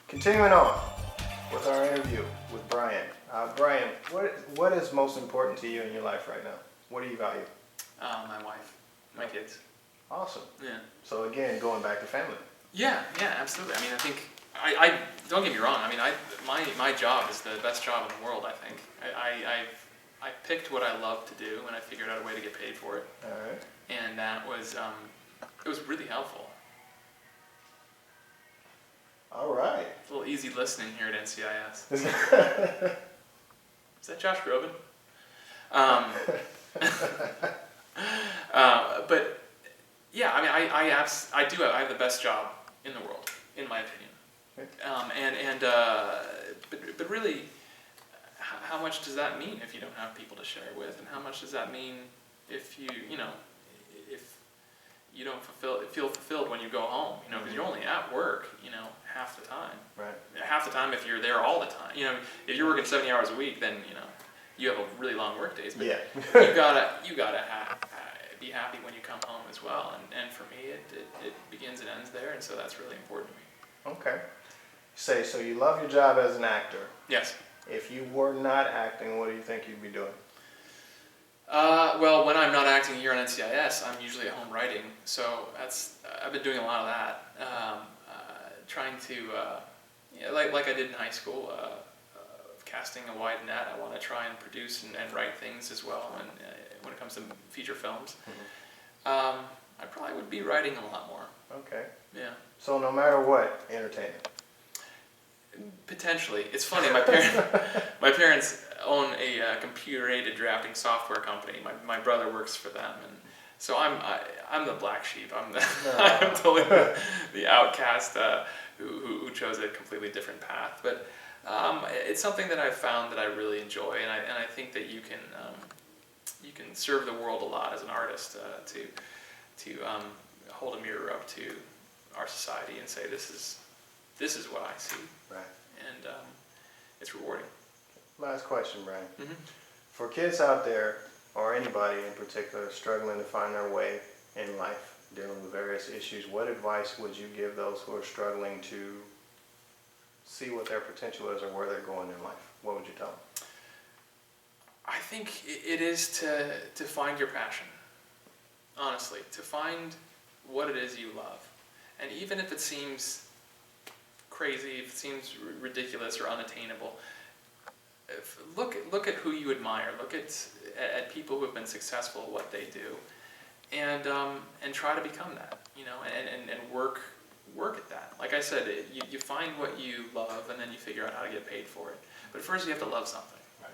Continuing on with our interview with Brian. Brian, what is most important to you in your life right now? What do you value? My wife, my kids. Awesome. Yeah. So again, going back to family. Yeah, absolutely. I mean, I think I don't get me wrong. I mean, my job is the best job in the world. I think I picked what I love to do, and I figured out a way to get paid for it. All right. And that was it was really helpful. All right. It's a little easy listening here at NCIS. Is that Josh Groban? But yeah, I mean, I have the best job in the world, in my opinion. But really, how much does that mean if you don't have people to share it with, and how much does that mean if you don't feel fulfilled when you go home? Because you're only at work, half the time. Right. Half the time if you're there all the time. If you're working 70 hours a week, then you have a really long work days. But yeah. you gotta be happy when you come home as well. And for me, it begins and ends there, and so that's really important to me. Okay. So you love your job as an actor. Yes. If you were not acting, what do you think you'd be doing? Well, when I'm not acting here on NCIS, I'm usually at home writing. So I've been doing a lot of that. Trying to, like I did in high school, casting a wide net. I want to try and produce and write things as well. And when it comes to feature films, I probably would be writing a lot more. Okay. Yeah. So no matter what, entertainment. Potentially. It's funny, my parents own a computer-aided drafting software company. My brother works for them, and so I'm the black sheep. I'm totally the outcast who chose a completely different path. But it's something that I've found that I really enjoy, and I think that you can serve the world a lot as an artist to hold a mirror up to our society and say this is what I see. Right. And it's rewarding. Last question, Brian. Mm-hmm. For kids out there, or anybody in particular, struggling to find their way in life, dealing with various issues, what advice would you give those who are struggling to see what their potential is or where they're going in life? What would you tell them? I think it is to find your passion. Honestly, to find what it is you love. And even if it seems crazy, if it seems ridiculous or unattainable, look at who you admire. Look at people who have been successful at what they do, and try to become that. And work at that. Like I said, you find what you love, and then you figure out how to get paid for it. But first, you have to love something. Right.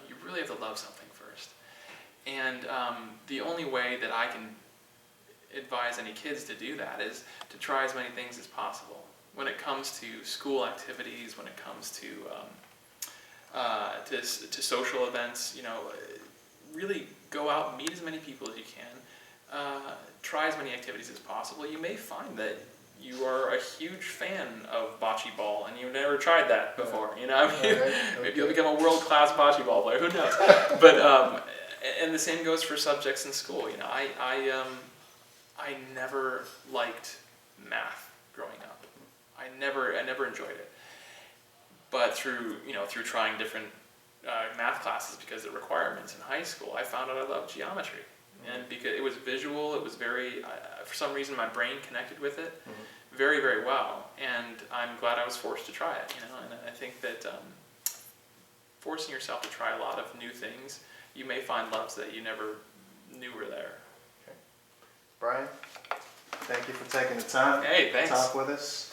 You really have to love something first. And the only way that I can advise any kids to do that is to try as many things as possible. When it comes to school activities, when it comes to social events, really go out and meet as many people as you can. Try as many activities as possible. You may find that you are a huge fan of bocce ball and you've never tried that before. Maybe you'll become a world-class bocce ball player. Who knows? But and the same goes for subjects in school. I never liked math growing up. I never enjoyed it. But through trying different math classes because of the requirements in high school, I found out I loved geometry. And because it was visual, it was very, for some reason my brain connected with it very, very well. And I'm glad I was forced to try it, and I think that forcing yourself to try a lot of new things, you may find loves that you never knew were there. Okay. Brian, thank you for taking the time to talk with us.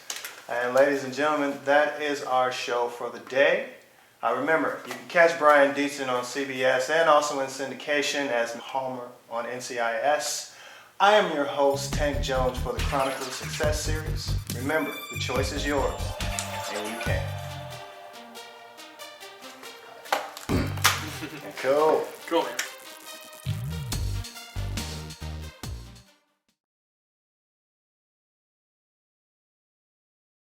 And ladies and gentlemen, that is our show for the day. Remember, you can catch Brian Dietzen on CBS and also in syndication as Homer on NCIS. I am your host, Tank Jones, for the Chronicle of Success series. Remember, the choice is yours, and you can. Cool. Cool, man.